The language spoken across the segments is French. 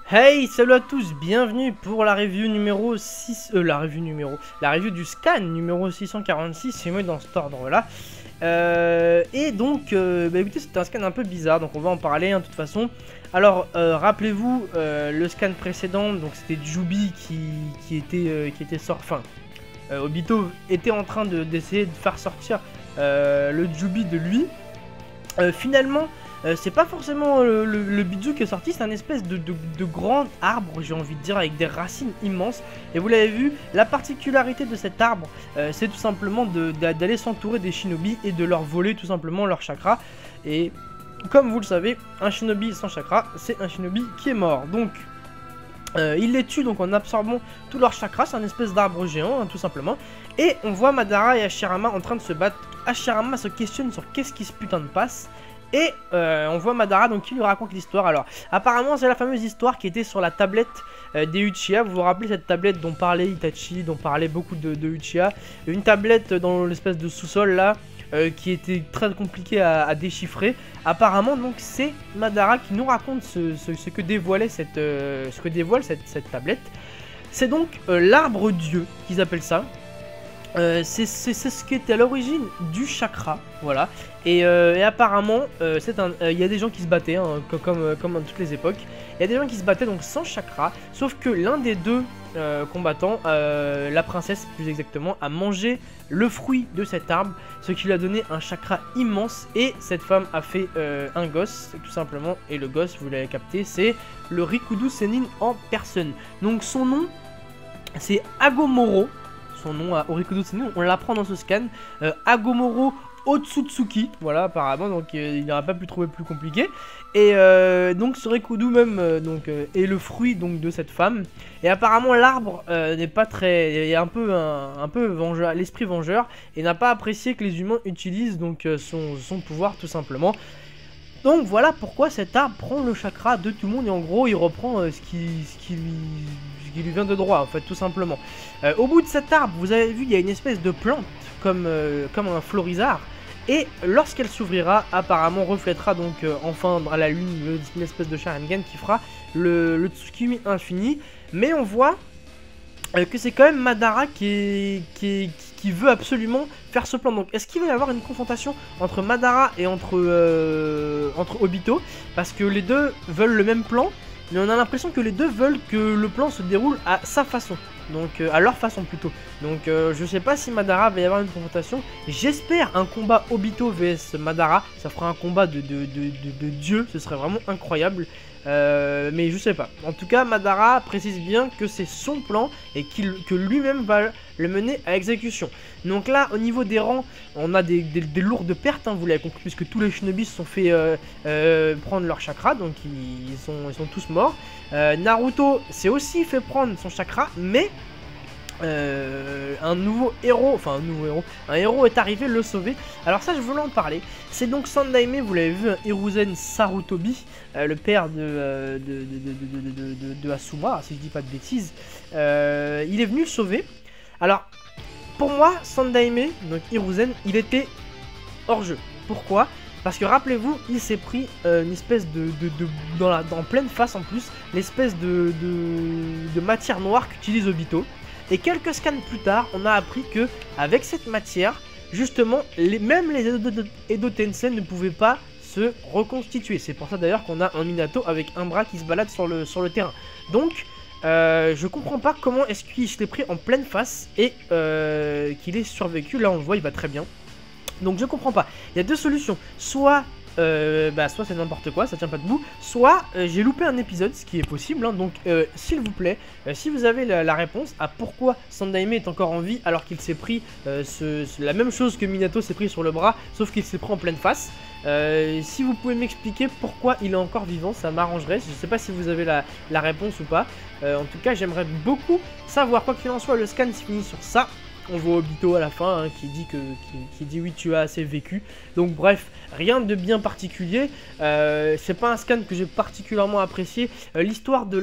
Hey, salut à tous, bienvenue pour la review numéro 6, la review du scan numéro 646, c'est mieux dans cet ordre là. Et donc, écoutez, c'était un scan un peu bizarre, donc on va en parler de toute façon. Alors, rappelez-vous, le scan précédent, donc c'était Jubi qui était sorti, enfin, Obito était en train d'essayer de faire sortir le Jubi de lui. Finalement, c'est pas forcément le Bidou qui est sorti, c'est un espèce de grand arbre, j'ai envie de dire, avec des racines immenses. Et vous l'avez vu, la particularité de cet arbre, c'est tout simplement d'aller s'entourer des shinobi et de leur voler tout simplement leur chakra. Et comme vous le savez, un shinobi sans chakra, c'est un shinobi qui est mort. Donc, il les tue donc en absorbant tout leur chakra, c'est un espèce d'arbre géant, tout simplement. Et on voit Madara et Hashirama en train de se battre. Hashirama se questionne sur qu'est-ce qui se putain de passe. Et on voit Madara donc qui lui raconte l'histoire. Alors apparemment c'est la fameuse histoire qui était sur la tablette des Uchiha. Vous vous rappelez cette tablette dont parlait Itachi, dont parlait beaucoup de Uchiha. Une tablette dans l'espèce de sous-sol là qui était très compliquée à déchiffrer. Apparemment donc c'est Madara qui nous raconte ce que dévoile cette tablette. C'est donc l'arbre dieu qu'ils appellent ça. C'est ce qui était à l'origine du chakra, voilà. Et apparemment, il y a des gens qui se battaient, comme dans toutes les époques. Il y a des gens qui se battaient donc sans chakra, sauf que l'un des deux combattants, la princesse plus exactement, a mangé le fruit de cet arbre, ce qui lui a donné un chakra immense. Et cette femme a fait un gosse, tout simplement. Et le gosse, vous l'avez capté, c'est le Rikudo Sennin en personne. Donc son nom, c'est Agomoro. Son nom à Rikudo Sennin, on l'apprend dans ce scan, Agomoro Otsutsuki, voilà apparemment, donc il n'aurait pas pu trouver plus compliqué. Et donc ce Rikudo même est le fruit donc de cette femme. Et apparemment l'arbre n'est pas très, il y a un peu vengeur, l'esprit vengeur, et n'a pas apprécié que les humains utilisent donc son pouvoir tout simplement. Donc voilà pourquoi cet arbre prend le chakra de tout le monde et en gros il reprend ce qui lui vient de droit en fait tout simplement. Au bout de cet arbre vous avez vu il y a une espèce de plante comme un florizard et lorsqu'elle s'ouvrira apparemment reflètera donc enfin à la lune une espèce de Sharingan qui fera le Tsukimi infini. Mais on voit que c'est quand même Madara qui veut absolument faire ce plan. Donc est-ce qu'il va y avoir une confrontation entre Madara et entre Obito, parce que les deux veulent le même plan, mais on a l'impression que les deux veulent que le plan se déroule à sa façon, donc à leur façon plutôt. Donc je sais pas si Madara va y avoir une confrontation. J'espère un combat Obito vs Madara, ça fera un combat de dieu, ce serait vraiment incroyable. Mais je sais pas. En tout cas, Madara précise bien que c'est son plan et que lui-même va le mener à exécution. Donc là, au niveau des rangs, on a des lourdes pertes, vous l'avez compris, puisque tous les shinobi se sont fait prendre leur chakra, donc ils sont tous morts. Naruto s'est aussi fait prendre son chakra, mais un héros est arrivé le sauver. Alors ça je voulais en parler. C'est donc Sandaime, vous l'avez vu, Hiruzen Sarutobi, le père de Asuma, si je dis pas de bêtises. Il est venu le sauver. Alors pour moi Sandaime, donc Hiruzen, il était hors jeu. Pourquoi? Parce que rappelez-vous, il s'est pris une espèce en pleine face en plus, l'espèce de matière noire qu'utilise Obito. Et quelques scans plus tard, on a appris que avec cette matière, justement, même les Edo Tensei ne pouvaient pas se reconstituer. C'est pour ça d'ailleurs qu'on a un Minato avec un bras qui se balade sur le terrain. Donc, je comprends pas comment est-ce qu'il s'est pris en pleine face et qu'il est survécu. Là, on le voit, il va très bien. Donc, je comprends pas. Il y a deux solutions. Soit c'est n'importe quoi, ça tient pas debout, soit j'ai loupé un épisode, ce qui est possible, donc s'il vous plaît, si vous avez la réponse à pourquoi Sandaime est encore en vie alors qu'il s'est pris la même chose que Minato s'est pris sur le bras, sauf qu'il s'est pris en pleine face, si vous pouvez m'expliquer pourquoi il est encore vivant, ça m'arrangerait. Je sais pas si vous avez la réponse ou pas, en tout cas j'aimerais beaucoup savoir. Quoi qu'il en soit, le scan se finit sur ça. On voit Obito à la fin qui dit oui, tu as assez vécu. Donc bref, rien de bien particulier. C'est pas un scan que j'ai particulièrement apprécié. L'histoire de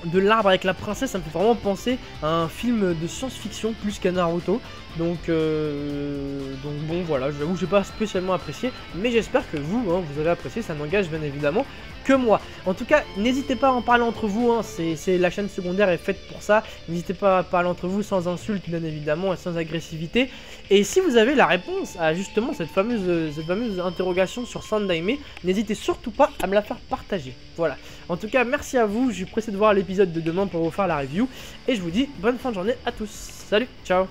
de l'arbre avec la princesse, ça me fait vraiment penser à un film de science-fiction plus qu'à Naruto. Donc bon voilà, j'avoue que j'ai pas spécialement apprécié, mais j'espère que vous, vous avez apprécié, ça n'engage bien évidemment que moi. En tout cas, n'hésitez pas à en parler entre vous, la chaîne secondaire est faite pour ça. N'hésitez pas à parler entre vous sans insulte bien évidemment et sans agressivité. Et si vous avez la réponse à justement cette fameuse interrogation sur Sandaime, n'hésitez surtout pas à me la faire partager. Voilà. En tout cas, merci à vous, je suis pressé de voir l'épisode de demain pour vous faire la review. Et je vous dis bonne fin de journée à tous. Salut, ciao.